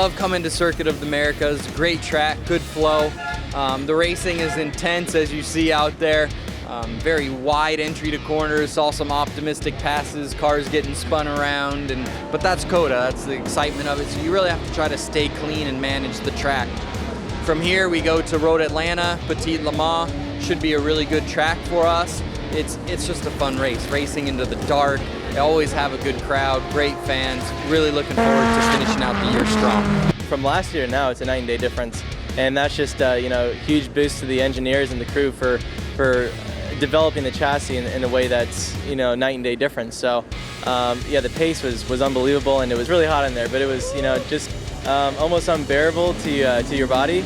love coming to Circuit of the Americas. Great track, good flow. The racing is intense, as you see out there. Very wide entry to corners, saw some optimistic passes, cars getting spun around, but that's COTA, that's the excitement of it. So you really have to try to stay clean and manage the track. From here we go to Road Atlanta, Petit Le Mans. Should be a really good track for us. It's just a fun race, racing into the dark. They always have a good crowd, great fans. Really looking forward to finishing out the year strong. From last year to now, it's a night and day difference, and that's just you know, huge boost to the engineers and the crew for developing the chassis in a way that's, you know, night and day difference. So yeah, the pace was unbelievable, and it was really hot in there, but it was, you know, just almost unbearable to your body.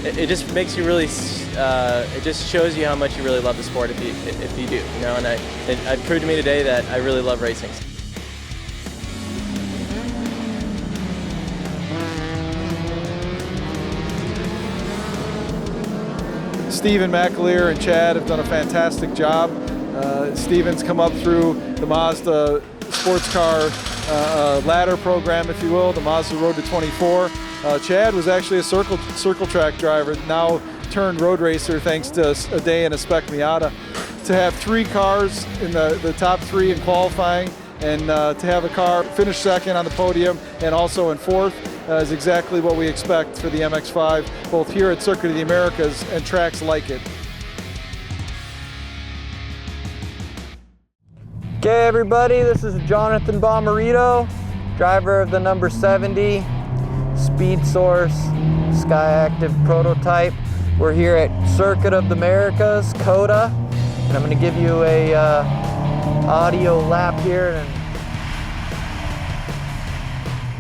It just makes you really, it just shows you how much you really love the sport if you do, you know, and it proved to me today that I really love racing. Steven McAleer and Chad have done a fantastic job. Steven's come up through the Mazda Sportscar ladder program, if you will, the Mazda Road to 24. Chad was actually a circle track driver, now turned road racer thanks to a day in a Spec Miata. To have 3 cars in the top 3 in qualifying, and to have a car finish second on the podium and also in 4th is exactly what we expect for the MX-5, both here at Circuit of the Americas and tracks like it. Okay everybody, this is Jonathan Bomarito, driver of the number 70 Speed Source SKYACTIV Prototype. We're here at Circuit of the Americas, COTA, and I'm going to give you a audio lap here.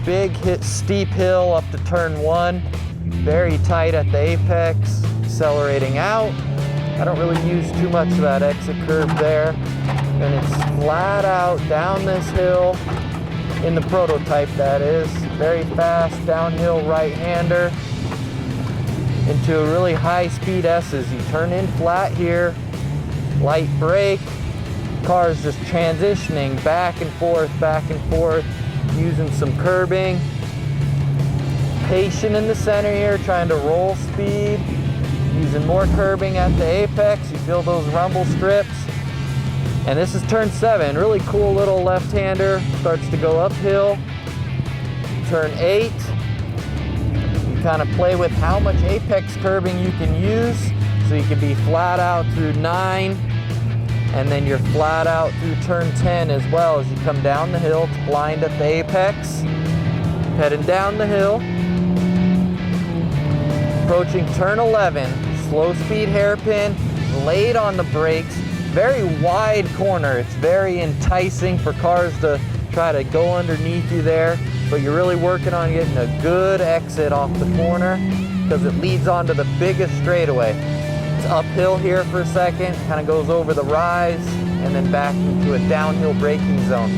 Big steep hill up to turn 1, very tight at the apex, accelerating out. I don't really use too much of that exit curve there, and it's flat out down this hill in the prototype, that is. Very fast downhill right-hander into a really high speed S's. You turn in flat here, light brake, car's just transitioning back and forth, using some curbing. Patient in the center here, trying to roll speed, using more curbing at the apex. You feel those rumble strips. And this is turn 7, really cool little left-hander, starts to go uphill. Turn 8, you kind of play with how much apex curbing you can use. So you can be flat out through 9, and then you're flat out through turn 10 as well as you come down the hill. It's blind at the apex. Heading down the hill. Approaching turn 11, slow speed hairpin, late on the brakes. Very wide corner. It's very enticing for cars to try to go underneath you there, but you're really working on getting a good exit off the corner because it leads onto the biggest straightaway. It's uphill here for a second, kind of goes over the rise and then back into a downhill braking zone.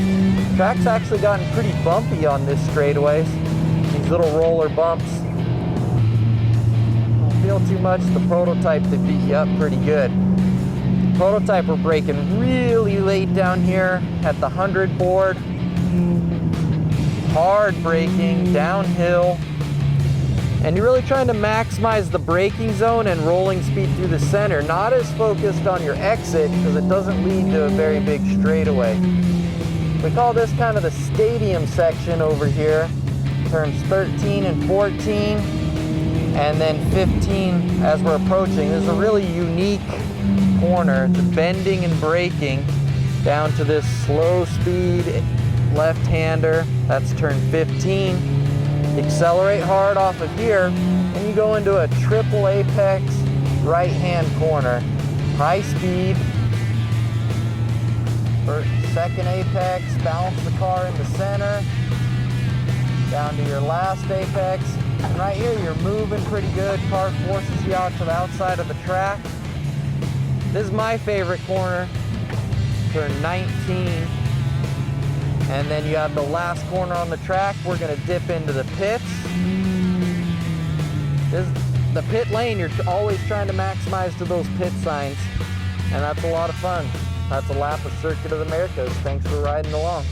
Track's actually gotten pretty bumpy on this straightaway. These little roller bumps. Don't feel too much. The prototype to beat you up pretty good. Prototype, we're braking really late down here at the 100 board. Hard braking, downhill. And you're really trying to maximize the braking zone and rolling speed through the center. Not as focused on your exit because it doesn't lead to a very big straightaway. We call this kind of the stadium section over here. Turns 13 and 14. And then 15 as we're approaching. This is a really unique corner. It's bending and braking down to this slow speed left-hander. That's turn 15. Accelerate hard off of here, and you go into a triple apex right-hand corner. High speed. For second apex, balance the car in the center. Down to your last apex. And right here, you're moving pretty good. Car forces you out to the outside of the track. This is my favorite corner, turn 19. And then you have the last corner on the track. We're gonna dip into the pits. The pit lane, you're always trying to maximize to those pit signs. And that's a lot of fun. That's a lap of Circuit of the Americas. Thanks for riding along.